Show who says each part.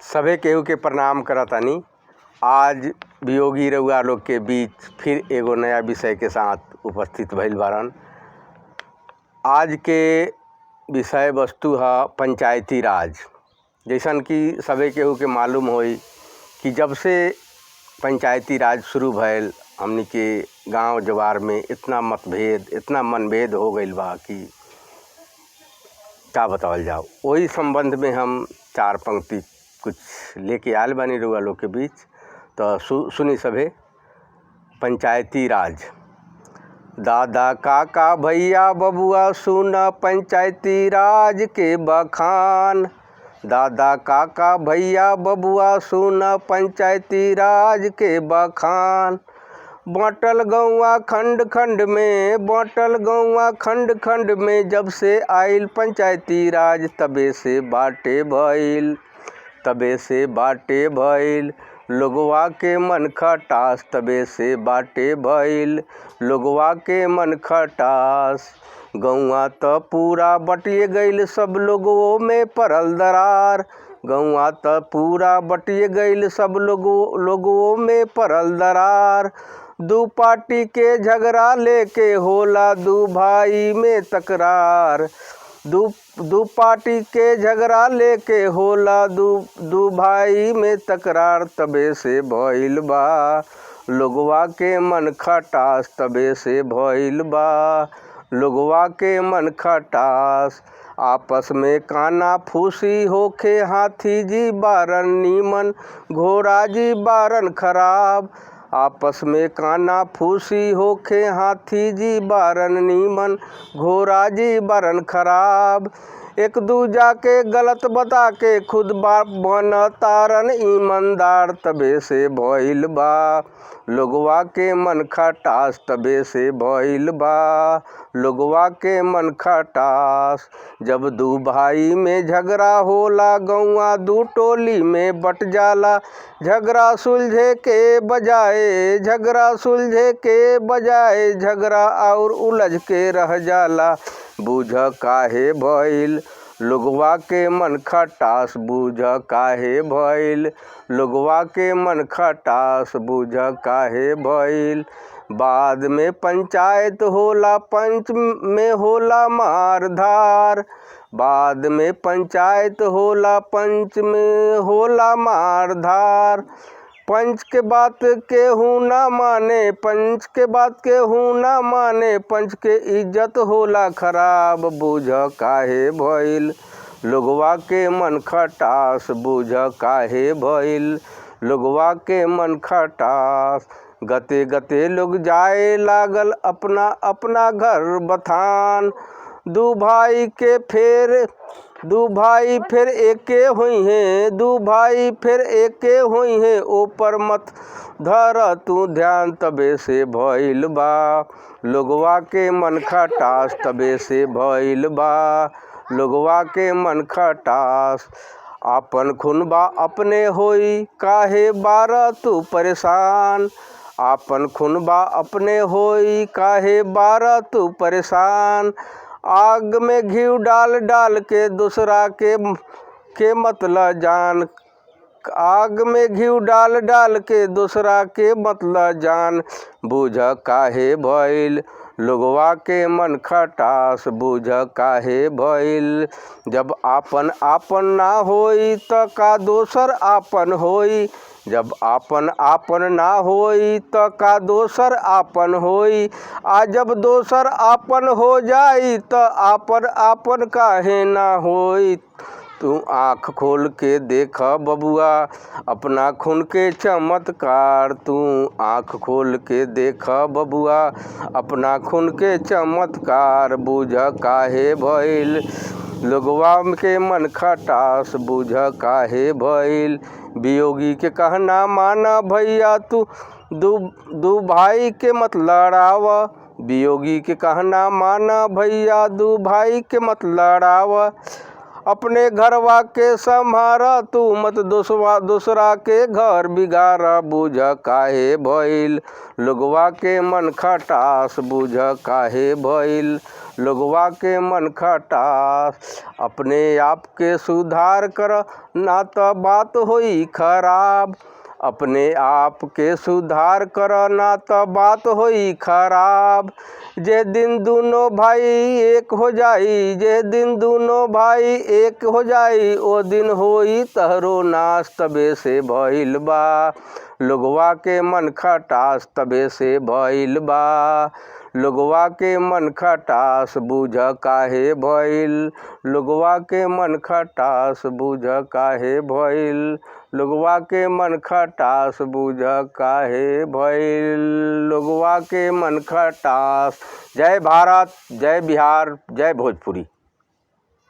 Speaker 1: सभे केहू के प्रणाम करतानी। आज वियोगी रउआ लोग के बीच फिर एगो नया विषय के साथ उपस्थित भइल बारन। आज के विषय वस्तु है पंचायती राज। जैसन कि सभे केहू के मालूम होई कि जब से पंचायती राज शुरू भइल हमनी के गांव जवार में इतना मतभेद इतना मनभेद हो गईल बा कि क्या बतावल जाओ। वही संबंध में हम चार पंक्ति कुछ लेके आयल बानी रउआ लोग के बीच। तो सुनी सभे। पंचायती राज। दादा काका भैया बबुआ सुन पंचायती राज के बखान। दादा काका भैया बबुआ सुन पंचायती राज के बखान। बाँटल गौवा खंड खंड में बाँटल गौवा खंड खंड में जब से आइल पंचायती राज तबे से बाटे भइल लोगवा के मन खटास तबे से बाटे भइल लोगवा के मन खटास। गौवा त पूरा बटिए गईल सब लोगों में परल दरार। गौवा त पूरा बटिए गईल सब लोगों में परल दरार। दू पार्टी के झगड़ा लेके होला दू भाई में तकरार। दू पार्टी के झगड़ा लेके होला दू भाई में तकरार तबे से भइल बा लोगवा के मन खटास तबे से भइल बा लोगवा के मन खटास। आपस में काना फूसी होखे हाथी जी बारन नीमन घोड़ा जी बारन खराब। आपस में काना फूसी होखे हाथी जी बारन नीमन घोड़ा जी बारन खराब। एक दूजा के गलत बता के खुद बन तारन ईमानदार तबे से भइल बा लोगवा के मन खटास तबे से भइल बा लोगवा के मन खटास। जब दू भाई में झगड़ा होला गौवा दू टोली में बट जाला। झगड़ा सुलझे के बजाए झगड़ा और उलझ के रह जाला। बूझ काहे भइल लोगवा के मन खटास बूझ काहे भइल लोगवा के मन खटास बूझ काहे भइल। बाद में पंचायत होला पंच में होला मार धार। बाद में पंचायत होला पंच में होला मार धार। पंच के बात केहू ना माने पंच के बात केहू ना माने पंच के इज्जत होला खराब। बूझ काहे भइल लोगवा के मन खटास बूझ काहे भइल लोगवा के मन खटास। गते गते लोग जाए लागल अपना अपना घर बथान। दू भाई फिर एके हुई हैं ऊपर मत धर तू ध्यान तबे से भइल बा लोगवा के मन खटास तबे से भइल बा लोगवा के मन खटास। आपन खुनबा अपने होई काहे बारा तू परेशान। आपन खुनबा अपने होई काहे बारा तू परेशान। आग में घी डाल डाल के दूसरा के मतला जान। आग में घी डाल डाल के दूसरा के मतला जान। बूझ काहे भइल लोगवा के मन खटास बूझ काहे भइल। जब आपन आपन ना होई त का दोसर आपन होई। जब आपन ना होई त का दोसर आपन होई। आ जब दोसर आपन हो जाई त आपन काहे ना होई। तू आँख खोल के देख बबुआ अपना खून के चमत्कार। तू आँख खोल के देख बबुआ अपना खून के चमत्कार। बूझ काहे भइल लोगवा के मन खटास बूझ काहे भइल। वियोगी के कहना माना भैया तू दू भाई के मत लड़ाव। वियोगी के कहना माना भैया दू भाई के मत लड़ाव। अपने घरवा के संभारा तू मत दूसरा के घर बिगाड़ा बुझ काहे भइल लोगवा के मन खटास बुझ काहे भइल लोगवा के मन खटास। अपने आप के सुधार कर ना तो बात होई खराब अपने आप के सुधार कर ना तो बात होई खराब। जे दिन दोनों भाई एक हो जाई जे दिन दोनों भाई एक हो जाई ओ दिन होई तहरो नाश तबे से भइल बा लोगवा के मन खटास तबे से भइल बा लोगवा के मन खटास बुझ काहे भइल लोगवा के मन खटास बुझ काहे भइल लोगवा के मन खटास बुझ काहे भइल लोगवा के मन खटास। जय भारत, जय बिहार, जय भोजपुरी।